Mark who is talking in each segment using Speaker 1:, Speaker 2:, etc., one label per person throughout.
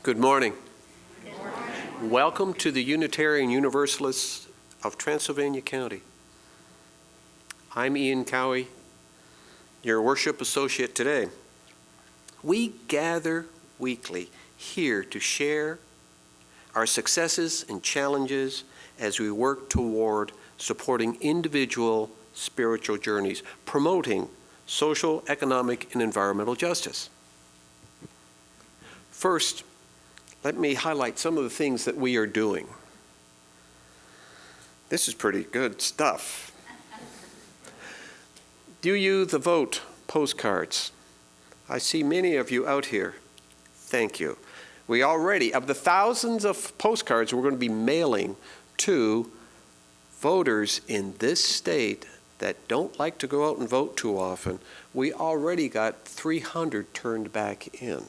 Speaker 1: Good morning. Welcome to the Unitarian Universalists of Transylvania County. I'm Ian Cowie, your worship associate today. We gather weekly here to share our successes and challenges as we work toward supporting individual spiritual journeys, promoting social, economic, and environmental justice. First, let me highlight some of the things that we are doing. This is pretty good stuff. Do you the vote postcards? I see many of you out here. Thank you. We already, of the thousands of postcards we're going to be mailing to voters in this state that don't like to go out and vote too often, we already got 300 turned back in.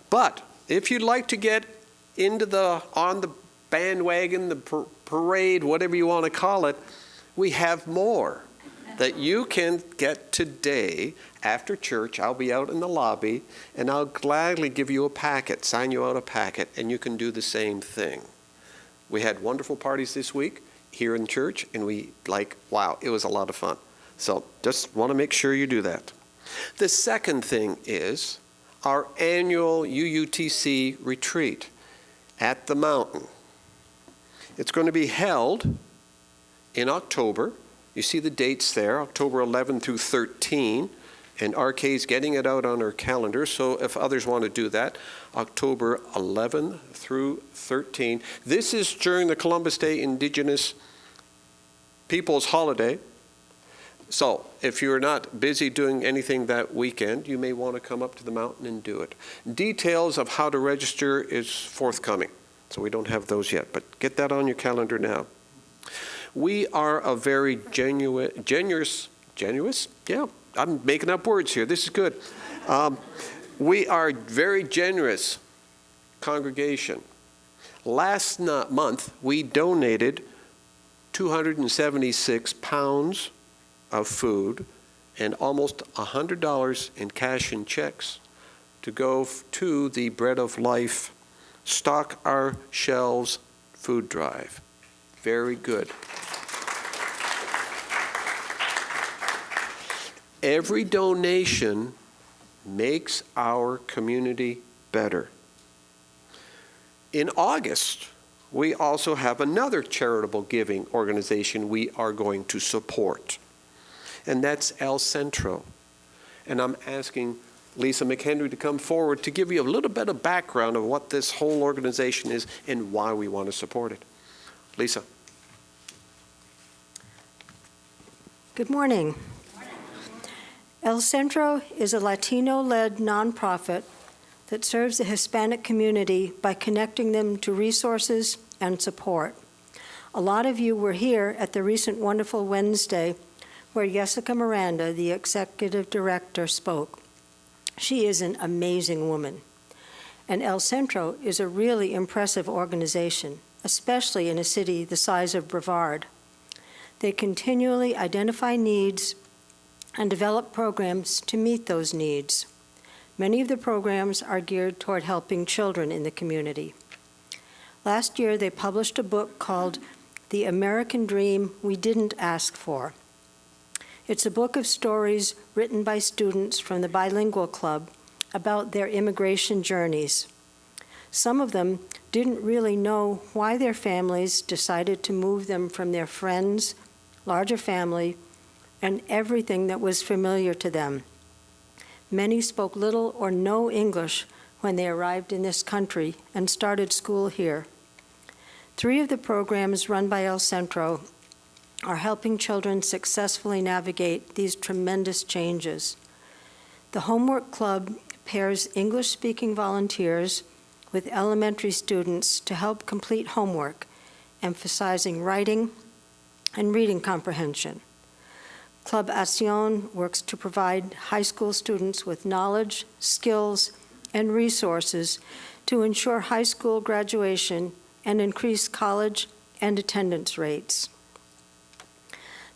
Speaker 1: But if you'd like to get on the bandwagon, the parade, whatever you want to call it, we have more that you can get today after church. I'll be out in the lobby, and I'll gladly give you a packet, sign you out a packet, and you can do the same thing. We had wonderful parties this week here in church, and wow, it was a lot of fun. So just want to make sure you do that. The second thing is our annual UUTC retreat at the mountain. It's going to be held in October. You see the dates there, October 11 through 13, and RK's getting it out on her calendar, so if others want to do that, October 11 through 13. This is during the Columbus Day Indigenous Peoples Holiday. So if you're not busy doing anything that weekend, you may want to come up to the mountain and do it. Details of how to register is forthcoming, so we don't have those yet, but get that on your calendar now. We are a very generous? Yeah, I'm making up words here. This is good. We are a very generous congregation. Last month, we donated 276 pounds of food and almost $100 in cash and checks to go to the Bread of Life Stock Our Shelves food drive. Very good. Every donation makes our community better. In August, we also have another charitable giving organization we are going to support, and that's El Centro. And I'm asking Lisa McHenry to come forward to give you a little bit of background of what this whole organization is and why we want to support it. Lisa.
Speaker 2: Good morning. El Centro is a Latino-led nonprofit that serves the Hispanic community by connecting them to resources and support. A lot of you were here at the recent Wonderful Wednesday where Jessica Miranda, the executive director, spoke. She is an amazing woman. And El Centro is a really impressive organization, especially in a city the size of Brevard. They continually identify needs and develop programs to meet those needs. Many of the programs are geared toward helping children in the community. Last year, they published a book called The American Dream We Didn't Ask For. It's a book of stories written by students from the Bilingual Club about their immigration journeys. Some of them didn't really know why their families decided to move them from their friends, larger family, and everything that was familiar to them. Many spoke little or no English when they arrived in this country and started school here. 3 of the programs run by El Centro are helping children successfully navigate these tremendous changes. The Homework Club pairs English-speaking volunteers with elementary students to help complete homework, emphasizing writing and reading comprehension. Club Acción works to provide high school students with knowledge, skills, and resources to ensure high school graduation and increase college and attendance rates.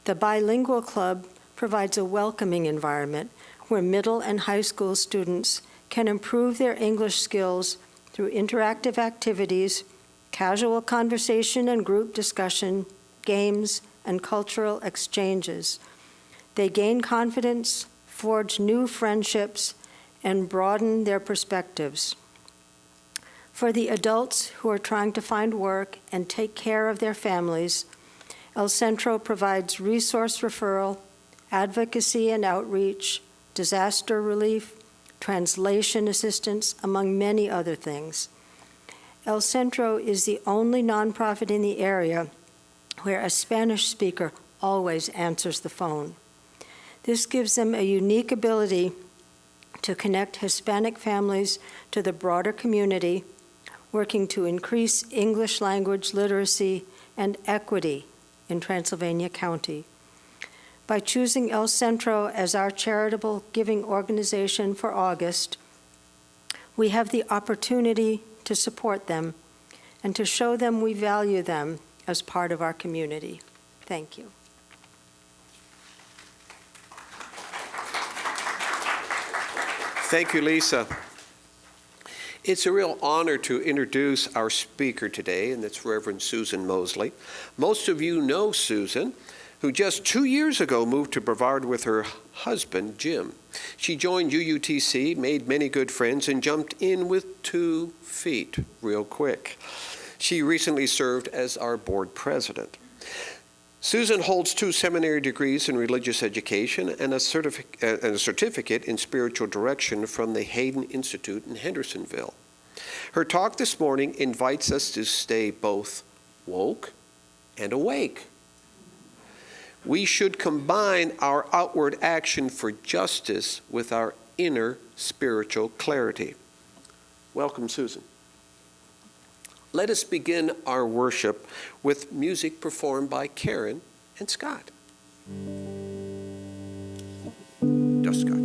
Speaker 2: The Bilingual Club provides a welcoming environment where middle and high school students can improve their English skills through interactive activities, casual conversation and group discussion, games, and cultural exchanges. They gain confidence, forge new friendships, and broaden their perspectives. For the adults who are trying to find work and take care of their families, El Centro provides resource referral, advocacy and outreach, disaster relief, translation assistance, among many other things. El Centro is the only nonprofit in the area where a Spanish speaker always answers the phone. This gives them a unique ability to connect Hispanic families to the broader community, working to increase English language literacy and equity in Transylvania County. By choosing El Centro as our charitable giving organization for August, we have the opportunity to support them and to show them we value them as part of our community. Thank you.
Speaker 1: Thank you, Lisa. It's a real honor to introduce our speaker today, and that's Reverend Susan Moseley. Most of you know Susan, who just 2 years ago moved to Brevard with her husband, Jim. She joined UUTC, made many good friends, and jumped in with 2 feet real quick. She recently served as our board president. Susan holds 2 seminary degrees in religious education and a certificate in spiritual direction from the Hayden Institute in Hendersonville. Her talk this morning invites us to stay both woke and awake. We should combine our outward action for justice with our inner spiritual clarity. Welcome, Susan. Let us begin our worship with music performed by Karen and Scott. Just Scott.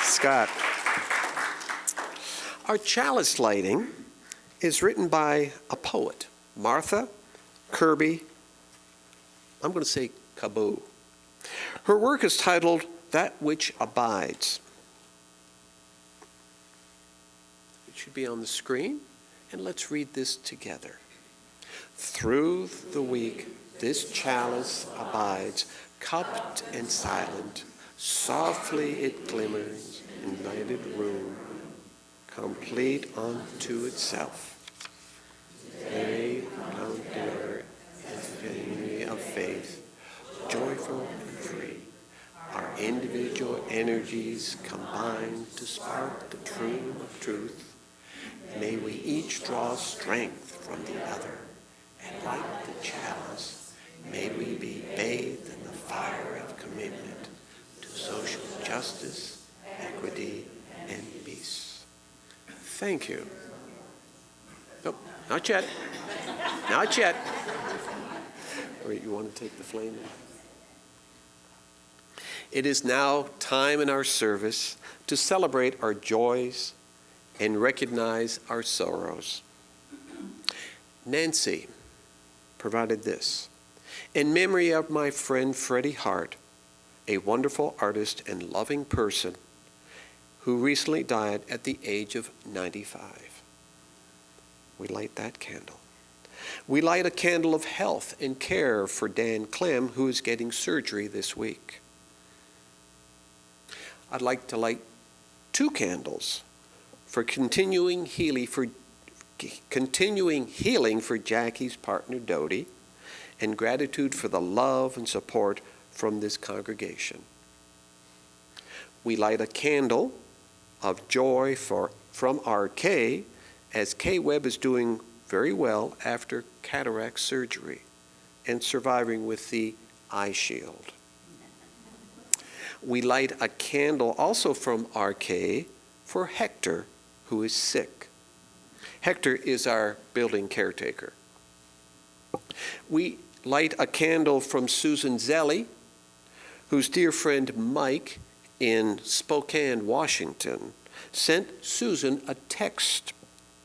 Speaker 1: Scott. Our chalice lighting is written by a poet, Martha Kirby, I'm going to say Cabot. Her work is titled That Which Abides. It should be on the screen, and let's read this together. Through the week, this chalice abides, cupped and silent. Softly it glimmers in lighted room, complete unto itself. They come together as family of faith, joyful and free. Our individual energies combine to spark the truth of truth. May we each draw strength from the other, and like the chalice, may we be bathed in the fire of commitment to social justice, equity, and peace. Thank you. Oh, not yet. Not yet. Wait, you want to take the flame? It is now time in our service to celebrate our joys and recognize our sorrows. Nancy provided this. In memory of my friend Freddie Hart, a wonderful artist and loving person who recently died at the age of 95. We light that candle. We light a candle of health and care for Dan Clem, who is getting surgery this week. I'd like to light 2 candles for continuing healing for Jackie's partner Dodie, and gratitude for the love and support from this congregation. We light a candle of joy from RK, as Kay Webb is doing very well after cataract surgery and surviving with the eye shield. We light a candle also from RK for Hector, who is sick. Hector is our building caretaker. We light a candle from Susan Zelli, whose dear friend Mike in Spokane, Washington, sent Susan a text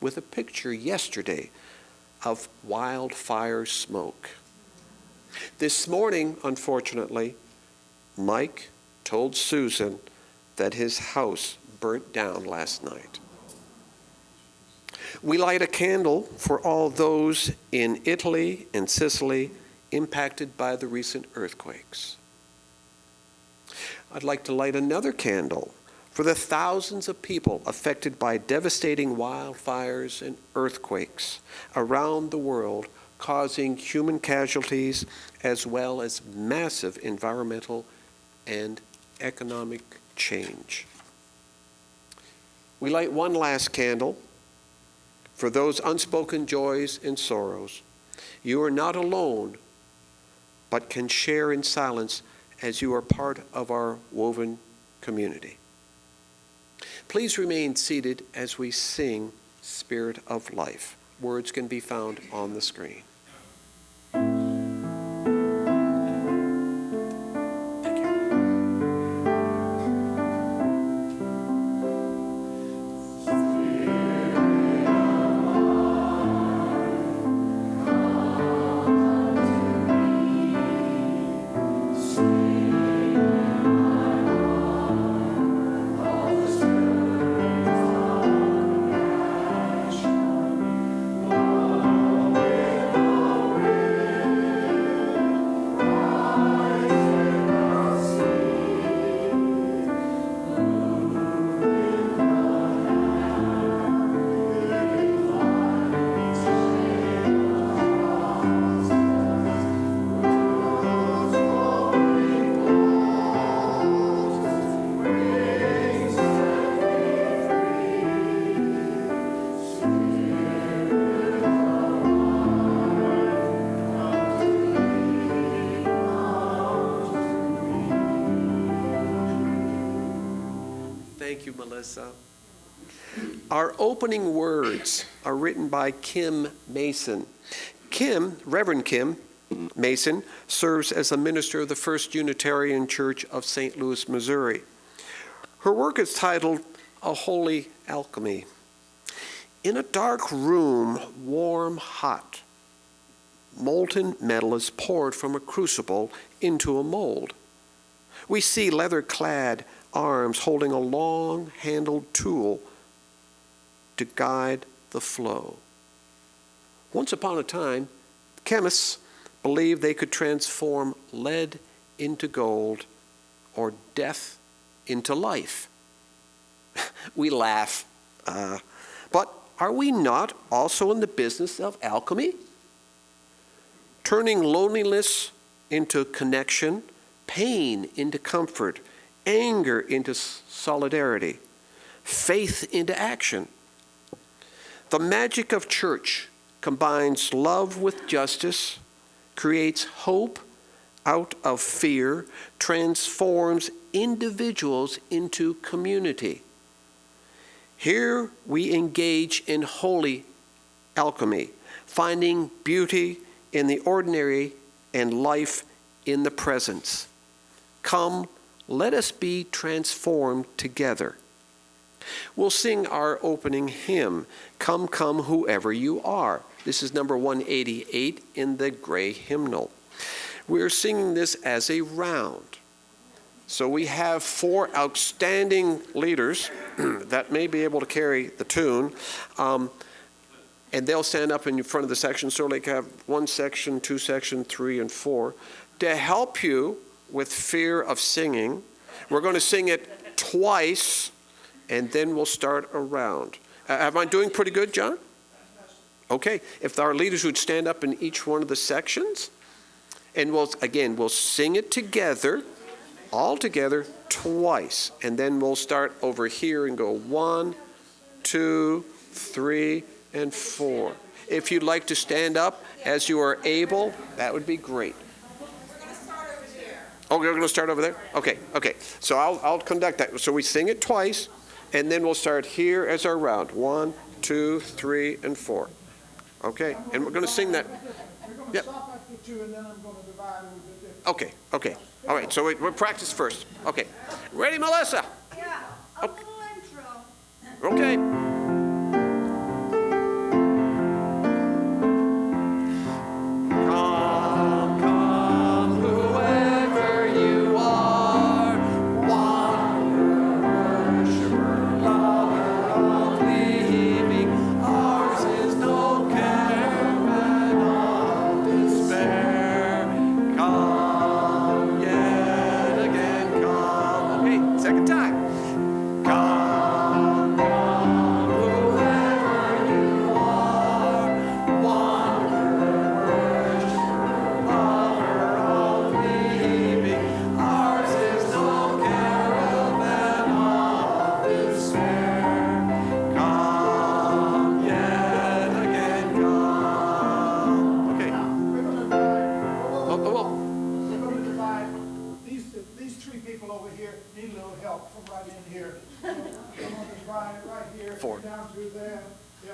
Speaker 1: with a picture yesterday of wildfire smoke. This morning, unfortunately, Mike told Susan that his house burnt down last night. We light a candle for all those in Italy and Sicily impacted by the recent earthquakes. I'd like to light another candle for the thousands of people affected by devastating wildfires and earthquakes around the world, causing human casualties as well as massive environmental and economic change. We light one last candle for those unspoken joys and sorrows. You are not alone, but can share in silence as you are part of our woven community. Please remain seated as we sing Spirit of Life. Words can be found on the screen. Thank you, Melissa. Our opening words are written by Kim Mason. Reverend Kim Mason, serves as a minister of the First Unitarian Church of St. Louis, Missouri. Her work is titled A Holy Alchemy. In a dark room, warm, hot, molten metal is poured from a crucible into a mold. We see leather-clad arms holding a long-handled tool to guide the flow. Once upon a time, chemists believed they could transform lead into gold or death into life. We laugh, but are we not also in the business of alchemy? Turning loneliness into connection, pain into comfort, anger into solidarity, faith into action. The magic of church combines love with justice, creates hope out of fear, transforms individuals into community. Here we engage in holy alchemy, finding beauty in the ordinary and life in the presence. Come, let us be transformed together. We'll sing our opening hymn, Come, Come, Whoever You Are. This is number 188 in the gray hymnal. We're singing this as a round. So we have 4 outstanding leaders that may be able to carry the tune, and they'll stand up in front of the section, so like have 1 section, 2 section, 3, and 4. To help you with fear of singing, we're going to sing it twice, and then we'll start a round. Am I doing pretty good, John? Okay. If our leaders would stand up in each one of the sections, and we'll sing it together, all together, twice. And then we'll start over here and go 1, 2, 3, and 4. If you'd like to stand up as you are able, that would be great. Oh, we're going to start over there? Okay. So I'll conduct that. So we sing it twice, and then we'll start here as our round. 1, 2, 3, and 4. Okay, and we're going to sing that.
Speaker 3: We're going to stop after 2, and then I'm going to divide a little bit different.
Speaker 1: Okay. All right, so we'll practice first. Okay. Ready, Melissa?
Speaker 4: Yeah, a little intro.
Speaker 1: Okay. Come, come, whoever you are, wanderer, worshiper, lover of believing, ours is no caravan of despair. Come yet again, come. Okay, second time. Come, come, whoever you are, wanderer, lover of believing, ours is no caravan of despair. Come yet again, come. Okay.
Speaker 3: We're going to divide.
Speaker 1: Oh.
Speaker 3: We're going to divide. These 3 people over here need a little help from right in here. So I'm going to divide it right here
Speaker 1: 4.
Speaker 3: down through there. Yeah.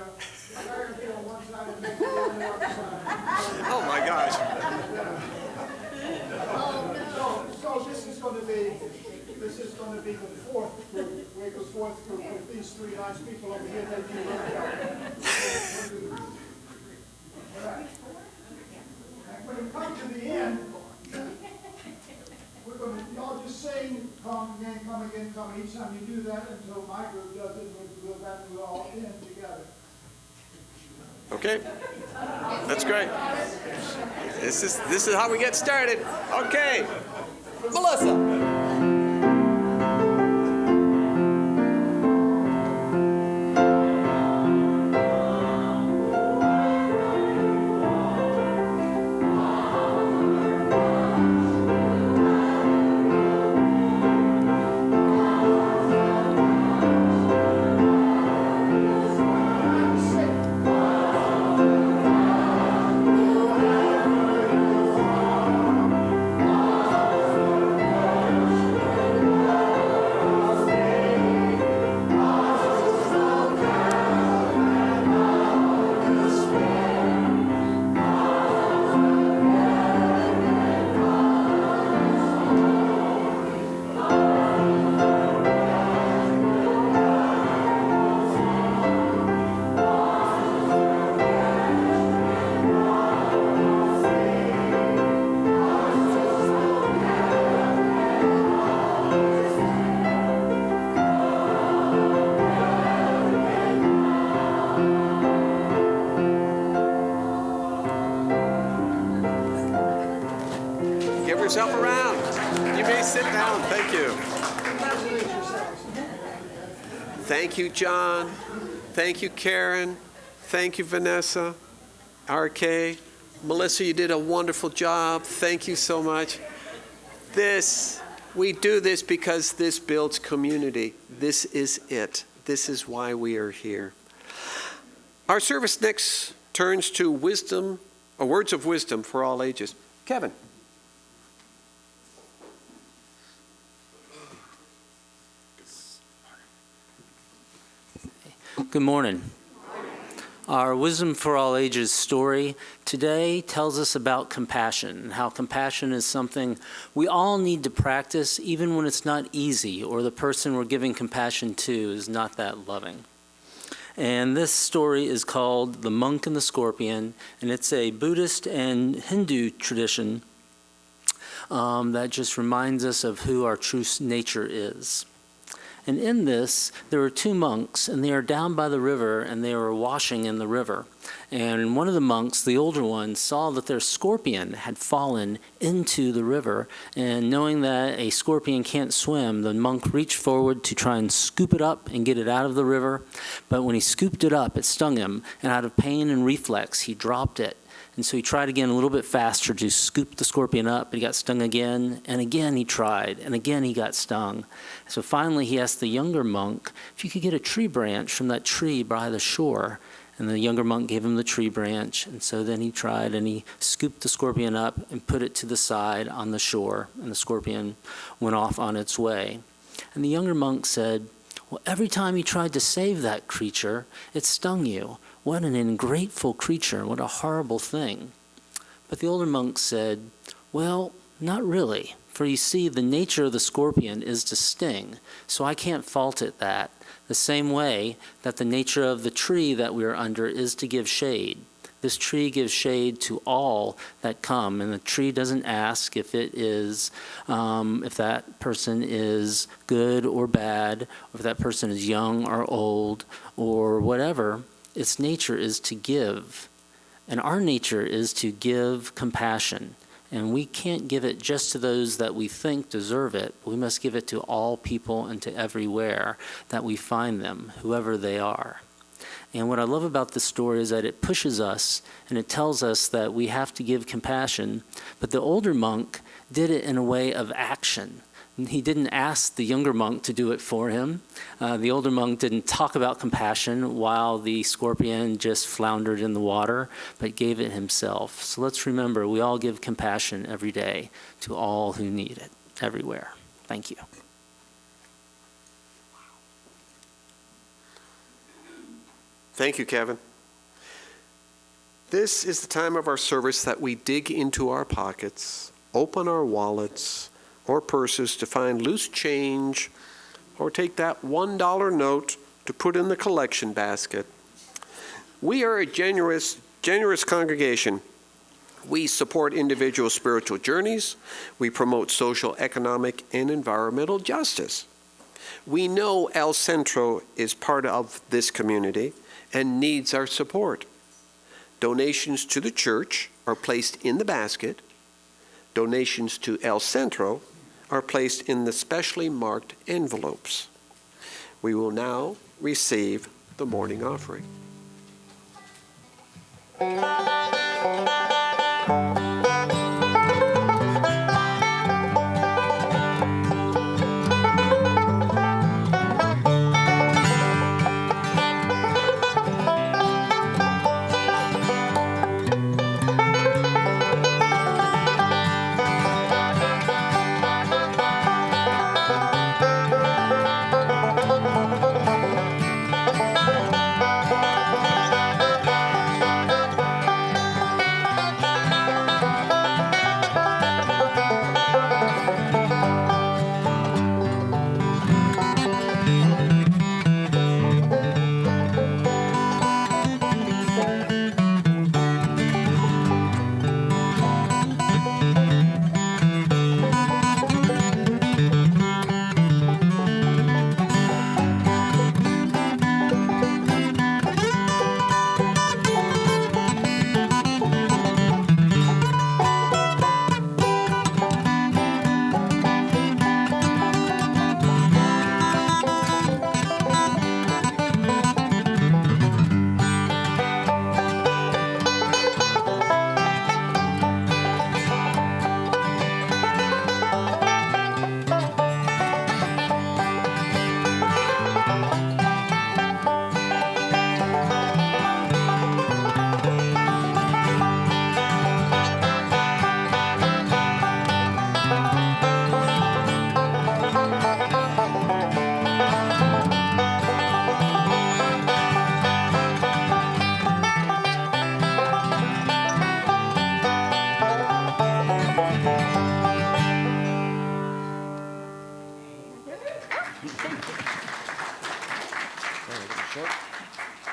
Speaker 3: Larry will be on one side and make it on the other side.
Speaker 1: Oh my gosh.
Speaker 3: So this is going to be the 4th group. Where goes 4th group with these 3 nice people over here that need a little help. All right. And when we come to the end, we're going to y'all just sing, come again, come again, come. Each time you do that until my group does it, we'll go back and we'll all end together.
Speaker 1: Okay. That's great. This is how we get started. Okay. Melissa. Sit down. Thank you. Thank you, John. Thank you, Karen. Thank you, Vanessa. RK. Melissa, you did a wonderful job. Thank you so much. We do this because this builds community. This is it. This is why we are here. Our service next turns to wisdom, or words of wisdom for all ages. Kevin.
Speaker 5: Good morning. Our Wisdom for All Ages story today tells us about compassion and how compassion is something we all need to practice even when it's not easy or the person we're giving compassion to is not that loving. And this story is called The Monk and the Scorpion, and it's a Buddhist and Hindu tradition that just reminds us of who our true nature is. And in this, there were two monks, and they are down by the river, and they were washing in the river. And one of the monks, the older one, saw that their scorpion had fallen into the river. And knowing that a scorpion can't swim, the monk reached forward to try and scoop it up and get it out of the river. But when he scooped it up, it stung him, and out of pain and reflex, he dropped it. And so he tried again a little bit faster to scoop the scorpion up, but he got stung again, and again he tried, and again he got stung. So finally he asked the younger monk if he could get a tree branch from that tree by the shore. And the younger monk gave him the tree branch, and so then he tried, and he scooped the scorpion up and put it to the side on the shore, and the scorpion went off on its way. And the younger monk said, "Well, every time you tried to save that creature, it stung you. What an ungrateful creature, what a horrible thing." But the older monk said, "Well, not really, for you see, the nature of the scorpion is to sting, so I can't fault it that. The same way that the nature of the tree that we are under is to give shade. This tree gives shade to all that come, and the tree doesn't ask if it is, if that person is good or bad, or if that person is young or old, or whatever. Its nature is to give, and our nature is to give compassion. And we can't give it just to those that we think deserve it. We must give it to all people and to everywhere that we find them, whoever they are." And what I love about this story is that it pushes us and it tells us that we have to give compassion, but the older monk did it in a way of action. He didn't ask the younger monk to do it for him. The older monk didn't talk about compassion while the scorpion just floundered in the water, but gave it himself. So let's remember, we all give compassion every day to all who need it, everywhere. Thank you.
Speaker 1: Thank you, Kevin. This is the time of our service that we dig into our pockets, open our wallets or purses to find loose change, or take that $1 note to put in the collection basket. We are a generous congregation. We support individual spiritual journeys. We promote social, economic, and environmental justice. We know El Centro is part of this community and needs our support. Donations to the church are placed in the basket. Donations to El Centro are placed in the specially marked envelopes. We will now receive the morning offering.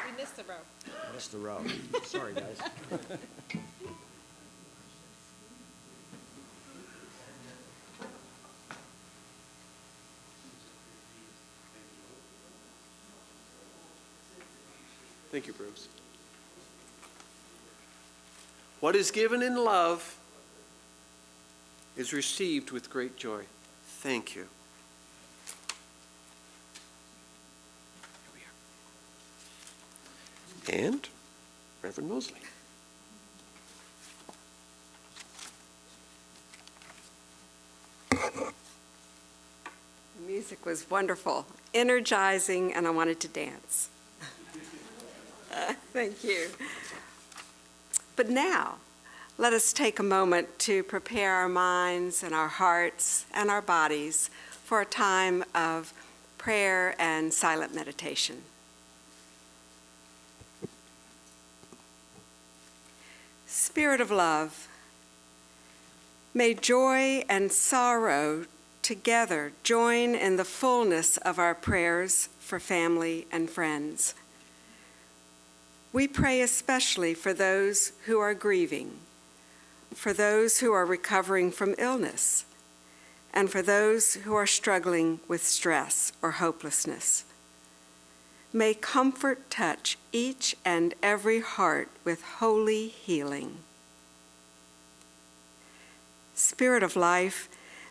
Speaker 6: We missed the row.
Speaker 1: Missed the row. Sorry, guys. Thank you, Bruce. What is given in love is received with great joy. Thank you. Here we are. And Reverend Moseley.
Speaker 7: The music was wonderful, energizing, and I wanted to dance. Thank you. But now, let us take a moment to prepare our minds and our hearts and our bodies for a time of prayer and silent meditation. Spirit of love, may joy and sorrow together join in the fullness of our prayers for family and friends. We pray especially for those who are grieving, for those who are recovering from illness, and for those who are struggling with stress or hopelessness. May comfort touch each and every heart with holy healing. Spirit of life,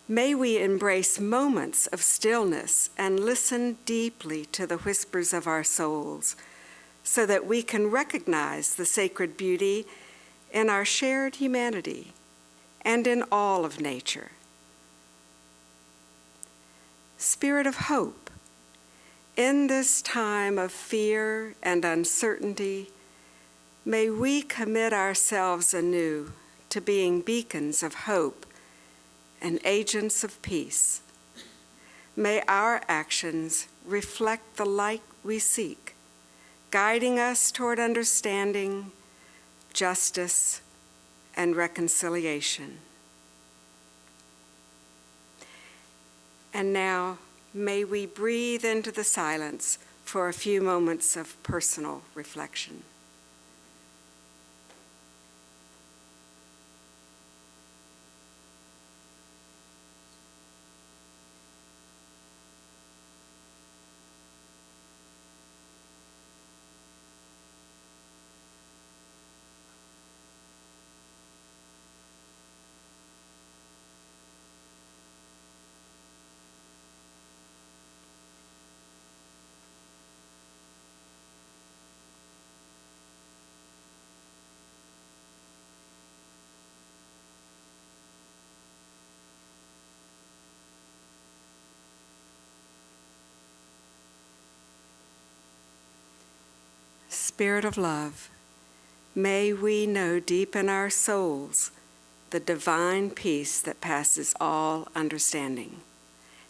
Speaker 7: may we embrace moments of stillness and listen deeply to the whispers of our souls, so that we can recognize the sacred beauty in our shared humanity and in all of nature. Spirit of hope, in this time of fear and uncertainty, may we commit ourselves anew to being beacons of hope and agents of peace. May our actions reflect the light we seek, guiding us toward understanding, justice, and reconciliation. And now, may we breathe into the silence for a few moments of personal reflection. Spirit of love, may we know deep in our souls the divine peace that passes all understanding.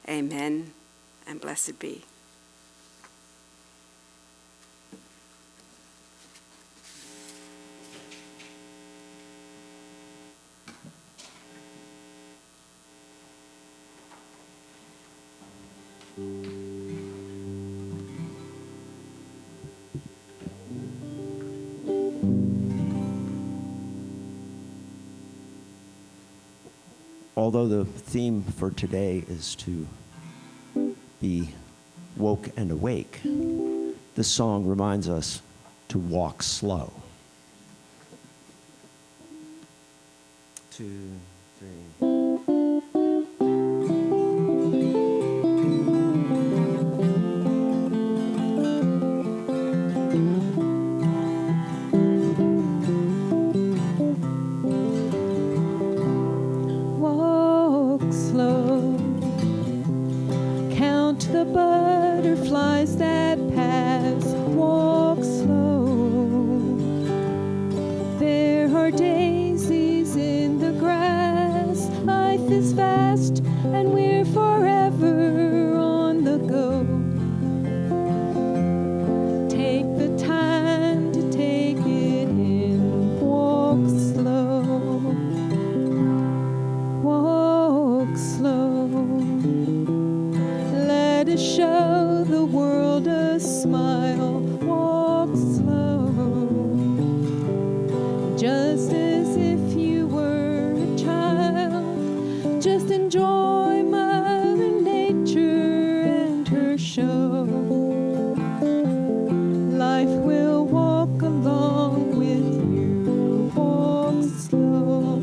Speaker 7: Amen, and blessed be.
Speaker 8: Although the theme for today is to be woke and awake, this song reminds us to walk slow. 2, 3.
Speaker 9: Butterflies that pass, walk slow. There are daisies in the grass. Life is vast and we're forever on the go. Take the time to take it in, walk slow. Walk slow. Let us show show the world a smile. Walk slow, just as if you were a child. Just enjoy Mother Nature and her show. Life will walk along with you. Walk slow.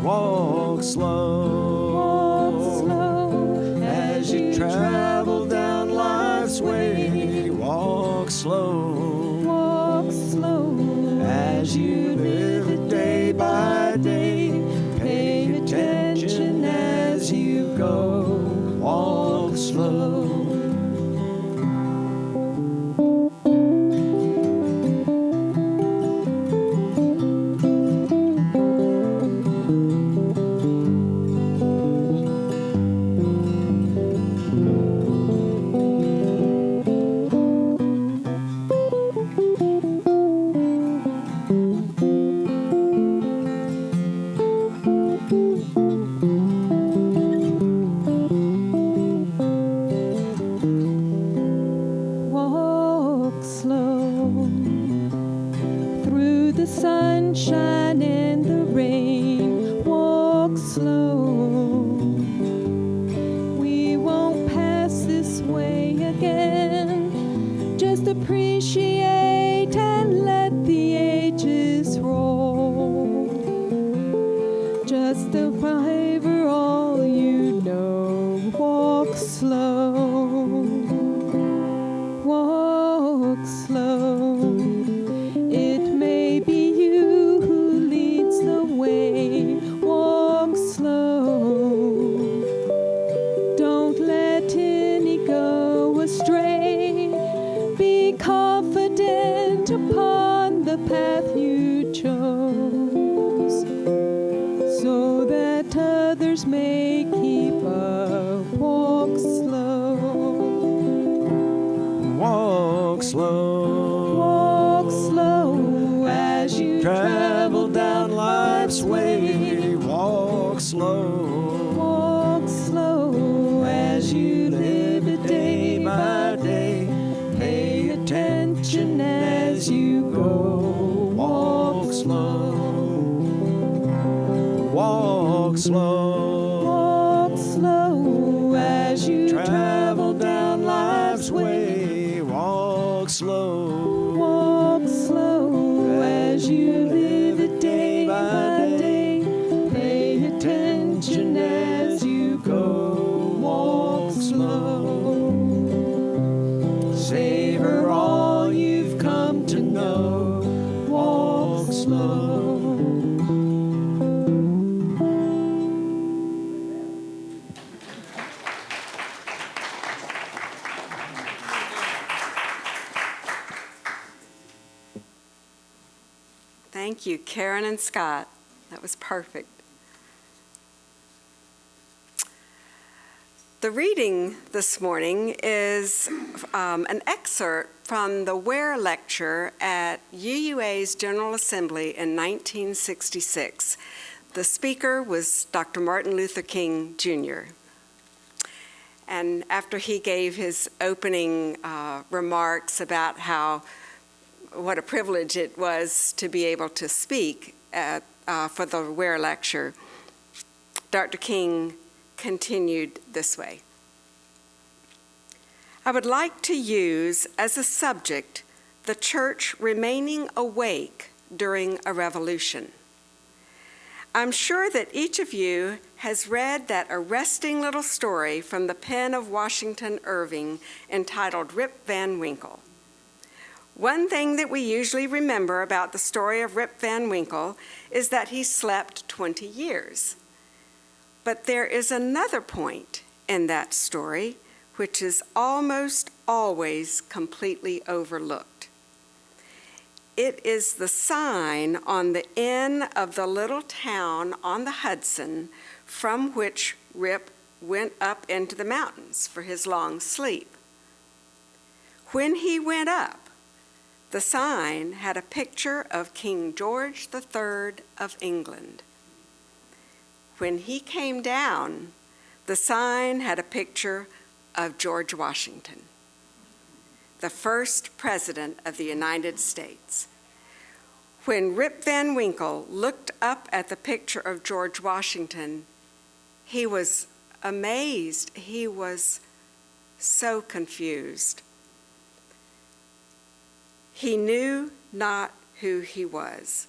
Speaker 8: Walk slow.
Speaker 9: Walk slow
Speaker 8: As you travel down life's way, walk slow.
Speaker 9: Walk slow
Speaker 8: As you live it day by day, pay attention as you go. Walk slow.
Speaker 9: Walk slow through the sunshine and the rain. Walk slow. We won't pass this way again. Just appreciate and let the ages roll. Just over all you know. Walk slow. Walk slow. It may be you who leads the way. Walk slow. Don't let any go astray. Be confident upon the path you chose, so that others may keep up. Walk slow.
Speaker 8: Walk slow.
Speaker 9: Walk slow
Speaker 8: As you travel down life's way, walk slow.
Speaker 9: Walk slow
Speaker 8: As you live it day by day, pay attention as you go. Walk slow. Walk slow.
Speaker 9: Walk slow
Speaker 8: As you travel down life's way, walk slow.
Speaker 9: Walk slow as you live it day by day.
Speaker 8: Pay attention as you go. Walk slow. Savor all you've come to know. Walk slow.
Speaker 7: Thank you, Karen and Scott. That was perfect. The reading this morning is an excerpt from the Ware Lecture at UUA's General Assembly in 1966. The speaker was Dr. Martin Luther King, Jr. And after he gave his opening remarks about what a privilege it was to be able to speak for the Ware Lecture, Dr. King continued this way. I would like to use as a subject the church remaining awake during a revolution. I'm sure that each of you has read that arresting little story from the pen of Washington Irving entitled Rip Van Winkle. One thing that we usually remember about the story of Rip Van Winkle is that he slept 20 years. But there is another point in that story which is almost always completely overlooked. It is the sign on the inn of the little town on the Hudson from which Rip went up into the mountains for his long sleep. When he went up, the sign had a picture of King George III of England. When he came down, the sign had a picture of George Washington, the first president of the United States. When Rip Van Winkle looked up at the picture of George Washington, he was amazed. He was so confused. He knew not who he was.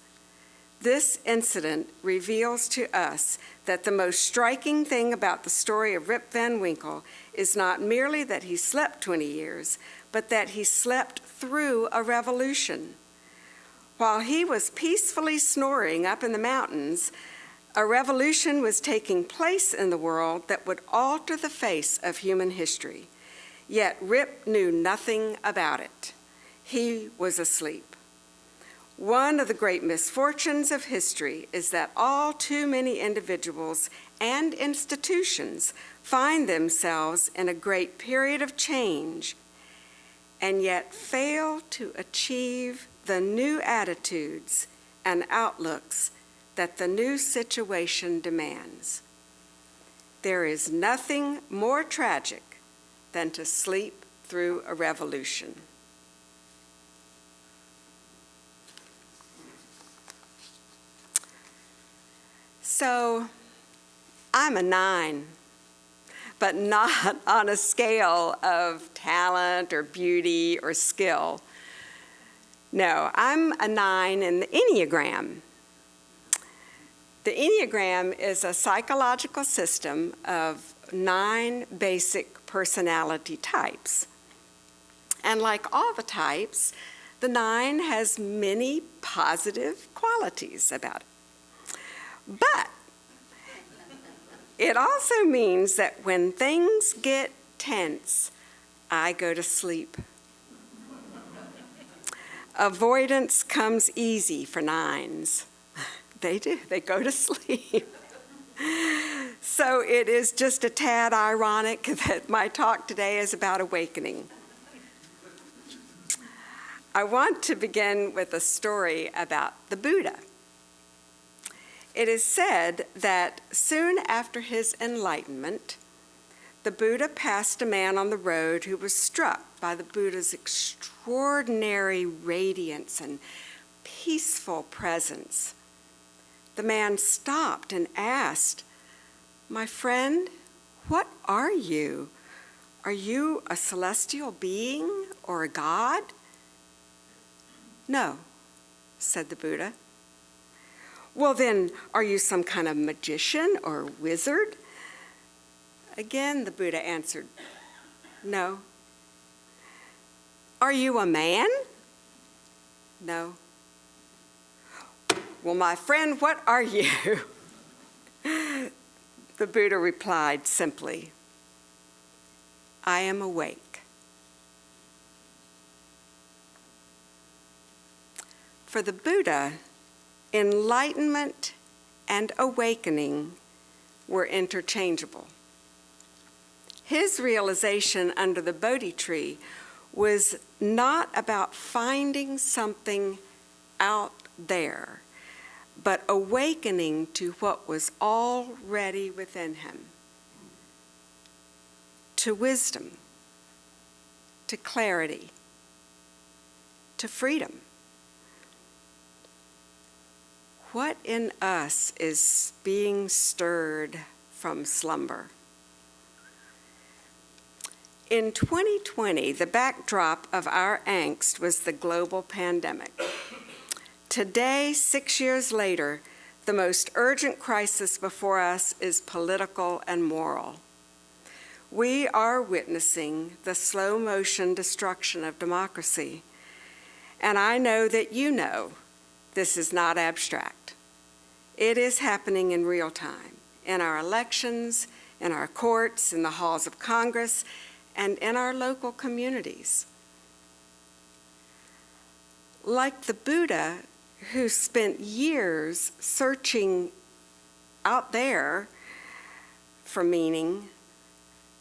Speaker 7: This incident reveals to us that the most striking thing about the story of Rip Van Winkle is not merely that he slept 20 years, but that he slept through a revolution. While he was peacefully snoring up in the mountains, a revolution was taking place in the world that would alter the face of human history. Yet Rip knew nothing about it. He was asleep. One of the great misfortunes of history is that all too many individuals and institutions find themselves in a great period of change and yet fail to achieve the new attitudes and outlooks that the new situation demands. There is nothing more tragic than to sleep through a revolution. So, I'm a 9, but not on a scale of talent or beauty or skill. No, I'm a 9 in the Enneagram. The Enneagram is a psychological system of 9 basic personality types. And like all the types, the 9 has many positive qualities about it. But it also means that when things get tense, I go to sleep. Avoidance comes easy for 9s. They do, they go to sleep. So it is just a tad ironic that my talk today is about awakening. I want to begin with a story about the Buddha. It is said that soon after his enlightenment, the Buddha passed a man on the road who was struck by the Buddha's extraordinary radiance and peaceful presence. The man stopped and asked, "My friend, what are you? Are you a celestial being or a god?" "No," said the Buddha. "Well then, are you some kind of magician or wizard?" Again, the Buddha answered, "No." "Are you a man?" "No." "Well, my friend, what are you?" The Buddha replied simply, "I am awake." For the Buddha, enlightenment and awakening were interchangeable. His realization under the Bodhi tree was not about finding something out there, but awakening to what was already within him, to wisdom, to clarity, to freedom. What in us is being stirred from slumber? In 2020, the backdrop of our angst was the global pandemic. Today, 6 years later, the most urgent crisis before us is political and moral. We are witnessing the slow motion destruction of democracy. And I know that you know this is not abstract. It is happening in real time, in our elections, in our courts, in the halls of Congress, and in our local communities. Like the Buddha, who spent years searching out there for meaning,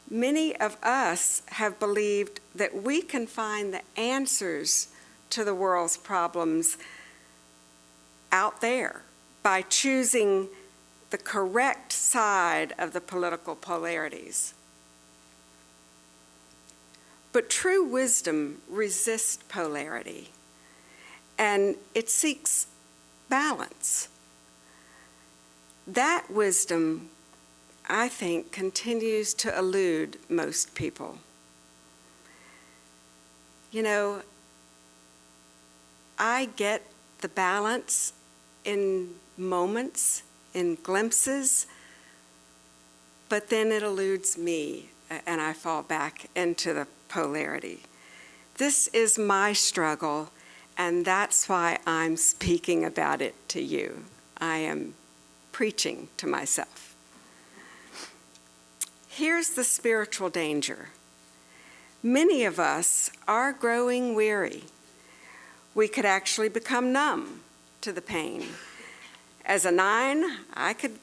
Speaker 7: many of us have believed that we can find the answers to the world's problems out there by choosing the correct side of the political polarities. But true wisdom resists polarity, and it seeks balance. That wisdom, I think, continues to elude most people. You know, I get the balance in moments, in glimpses, but then it eludes me, and I fall back into the polarity. This is my struggle, and that's why I'm speaking about it to you. I am preaching to myself. Here's the spiritual danger. Many of us are growing weary. We could actually become numb to the pain. As a 9, I could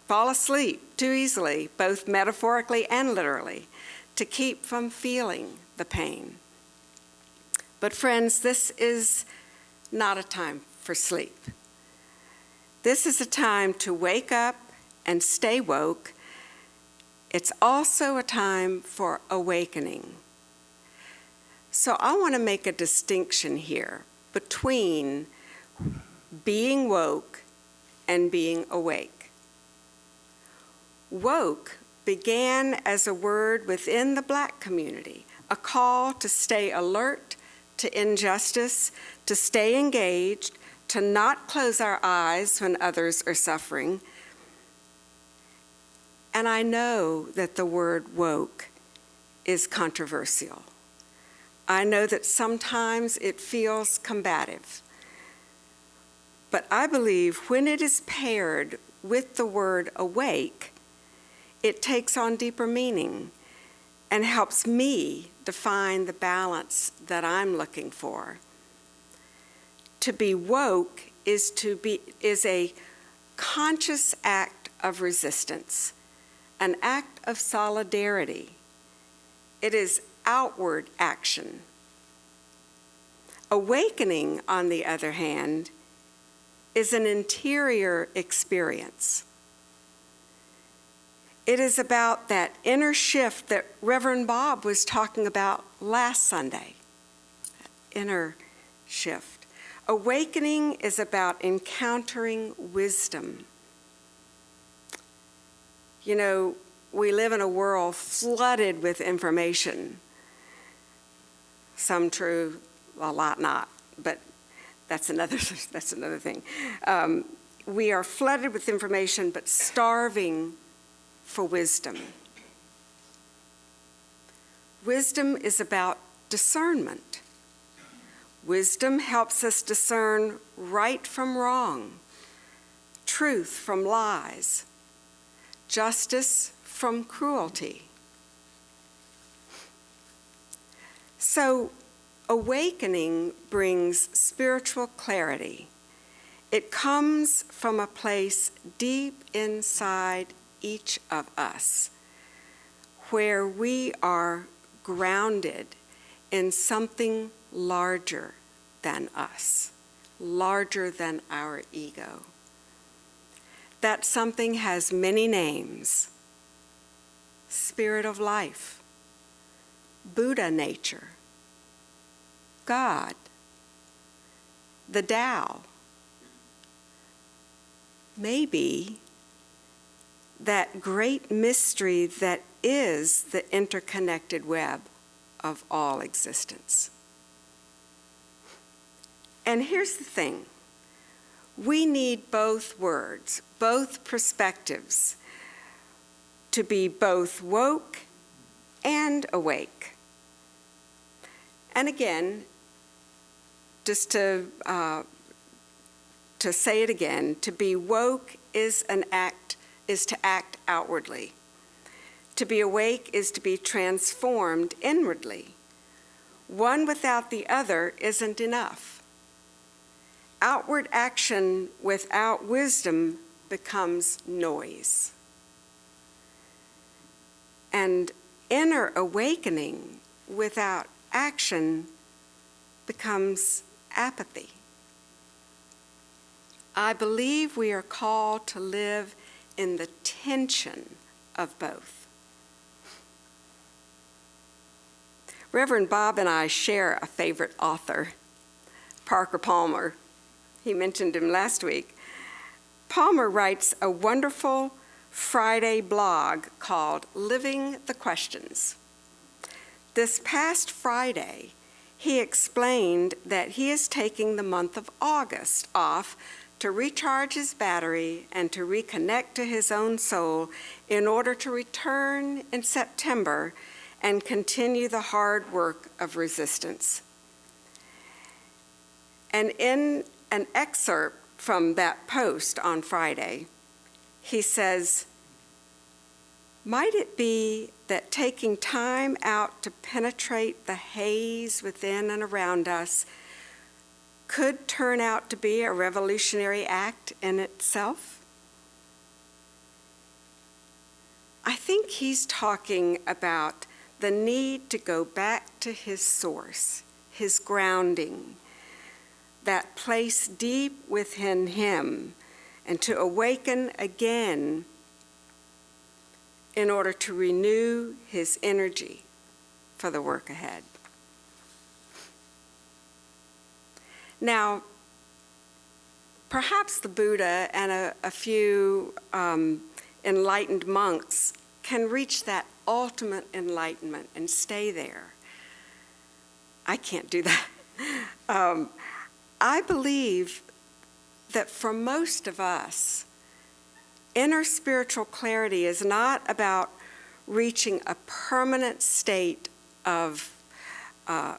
Speaker 7: fall asleep too easily, both metaphorically and literally, to keep from feeling the pain. But friends, this is not a time for sleep. This is a time to wake up and stay woke. It's also a time for awakening. So I want to make a distinction here between being woke and being awake. Woke began as a word within the Black community, a call to stay alert to injustice, to stay engaged, to not close our eyes when others are suffering. And I know that the word woke is controversial. I know that sometimes it feels combative. But I believe when it is paired with the word awake, it takes on deeper meaning and helps me define the balance that I'm looking for. To be woke is a conscious act of resistance, an act of solidarity. It is outward action. Awakening, on the other hand, is an interior experience. It is about that inner shift that Reverend Bob was talking about last Sunday, that inner shift. Awakening is about encountering wisdom. You know, we live in a world flooded with information. Some true, a lot not, but that's another thing. We are flooded with information, but starving for wisdom. Wisdom is about discernment. Wisdom helps us discern right from wrong, truth from lies, justice from cruelty. So, awakening brings spiritual clarity. It comes from a place deep inside each of us, where we are grounded in something larger than us, larger than our ego. That something has many names: Spirit of life, Buddha nature, God, the Tao, maybe that great mystery that is the interconnected web of all existence. And here's the thing. We need both words, both perspectives, to be both woke and awake. And again, just to say it again, to be woke is to act outwardly. To be awake is to be transformed inwardly. One without the other isn't enough. Outward action without wisdom becomes noise. And inner awakening without action becomes apathy. I believe we are called to live in the tension of both. Reverend Bob and I share a favorite author, Parker Palmer. He mentioned him last week. Palmer writes a wonderful Friday blog called Living the Questions. This past Friday, he explained that he is taking the month of August off to recharge his battery and to reconnect to his own soul in order to return in September and continue the hard work of resistance. And in an excerpt from that post on Friday, he says, "Might it be that taking time out to penetrate the haze within and around us could turn out to be a revolutionary act in itself?" I think he's talking about the need to go back to his source, his grounding, that place deep within him, and to awaken again in order to renew his energy for the work ahead. Now, perhaps the Buddha and a few enlightened monks can reach that ultimate enlightenment and stay there. I can't do that. I believe that for most of us, inner spiritual clarity is not about reaching a permanent state of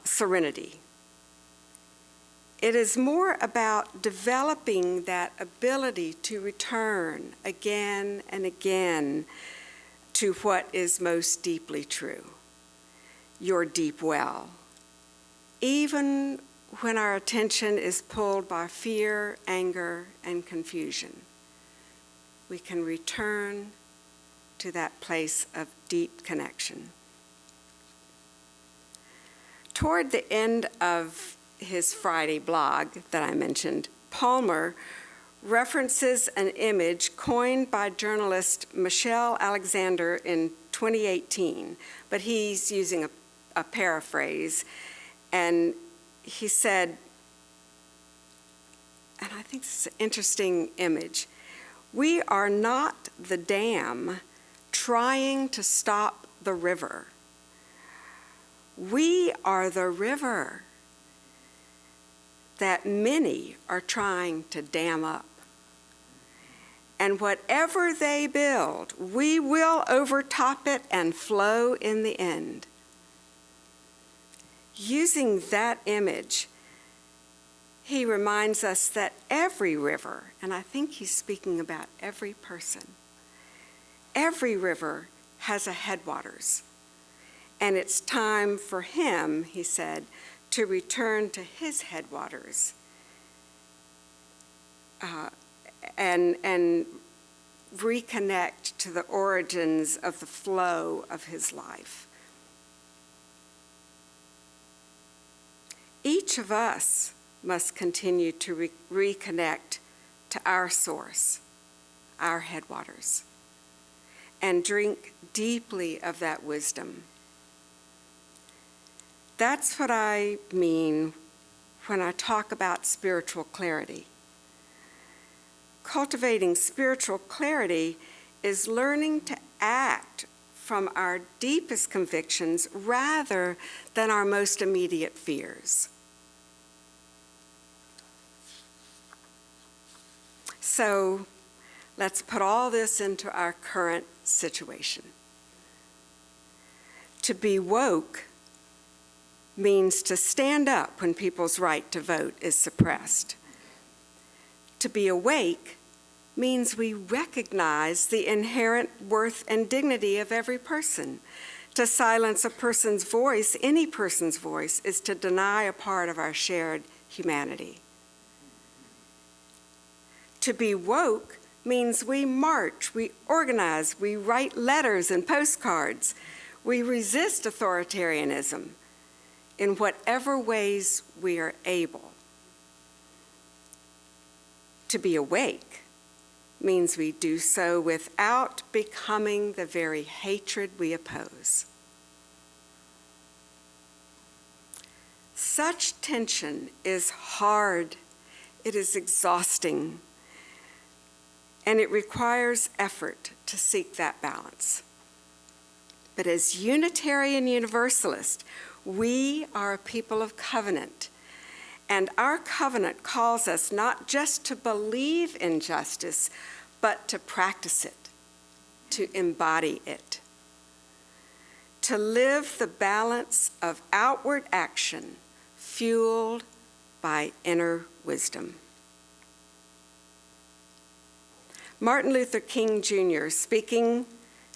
Speaker 7: serenity. It is more about developing that ability to return again and again to what is most deeply true, your deep well, even when our attention is pulled by fear, anger, and confusion. We can return to that place of deep connection. Toward the end of his Friday blog that I mentioned, Palmer references an image coined by journalist Michelle Alexander in 2018, but he's using a paraphrase, and he said, and I think this is an interesting image, "We are not the dam trying to stop the river. We are the river that many are trying to dam up. And whatever they build, we will overtop it and flow in the end." Using that image, he reminds us that every river, and I think he's speaking about every person, every river has a headwaters. And it's time for him, he said, to return to his headwaters and reconnect to the origins of the flow of his life. Each of us must continue to reconnect to our source, our headwaters, and drink deeply of that wisdom. That's what I mean when I talk about spiritual clarity. Cultivating spiritual clarity is learning to act from our deepest convictions rather than our most immediate fears. So let's put all this into our current situation. To be woke means to stand up when people's right to vote is suppressed. To be awake means we recognize the inherent worth and dignity of every person. To silence a person's voice, any person's voice, is to deny a part of our shared humanity. To be woke means we march, we organize, we write letters and postcards. We resist authoritarianism in whatever ways we are able. To be awake means we do so without becoming the very hatred we oppose. Such tension is hard, it is exhausting, and it requires effort to seek that balance. But as Unitarian Universalists, we are a people of covenant, and our covenant calls us not just to believe in justice, but to practice it, to embody it, to live the balance of outward action fueled by inner wisdom. Martin Luther King Jr., speaking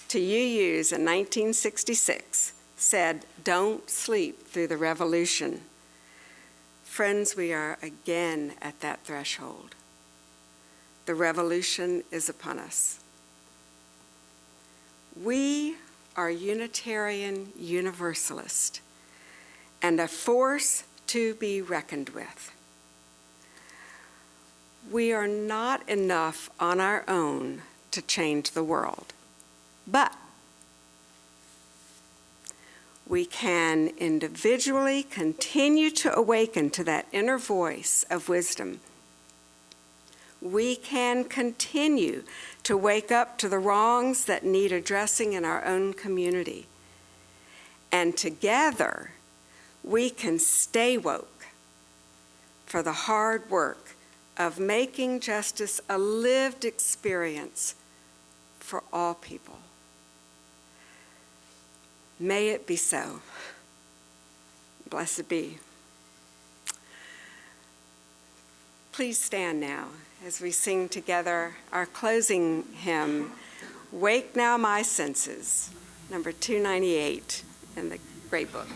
Speaker 7: to UUs in 1966, said, "Don't sleep through the revolution." Friends, we are again at that threshold. The revolution is upon us. We are Unitarian Universalist and a force to be reckoned with. We are not enough on our own to change the world, but we can individually continue to awaken to that inner voice of wisdom. We can continue to wake up to the wrongs that need addressing in our own community. And together, we can stay woke for the hard work of making justice a lived experience for all people. May it be so. Blessed be. Please stand now as we sing together our closing hymn, "Wake Now My Senses," number 298 in the Great Book.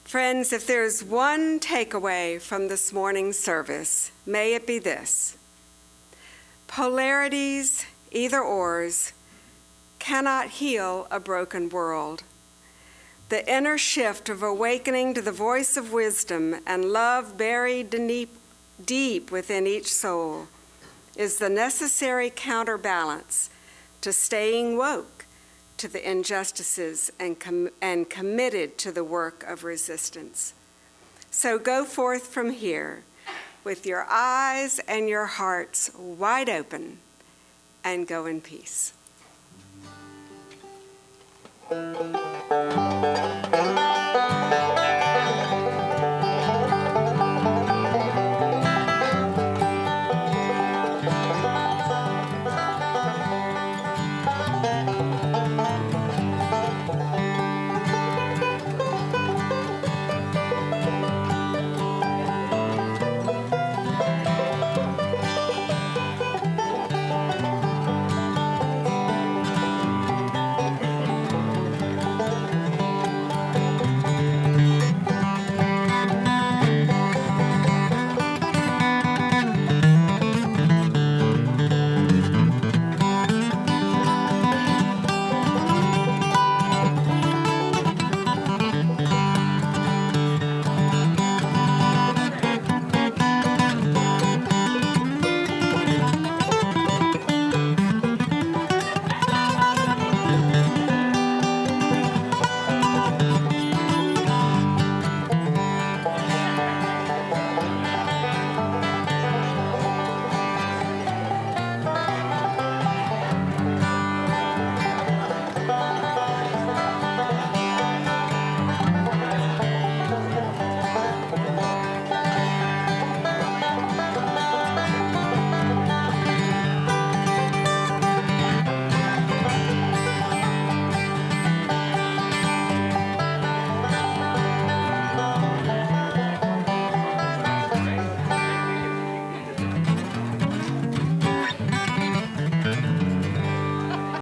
Speaker 7: Friends, if there's one takeaway from this morning's service, may it be this: polarities, either-ors, cannot heal a broken world. The inner shift of awakening to the voice of wisdom and love buried deep within each soul, is the necessary counterbalance to staying woke to the injustices and committed to the work of resistance. So go forth from here with your eyes and your hearts wide open, and go in peace.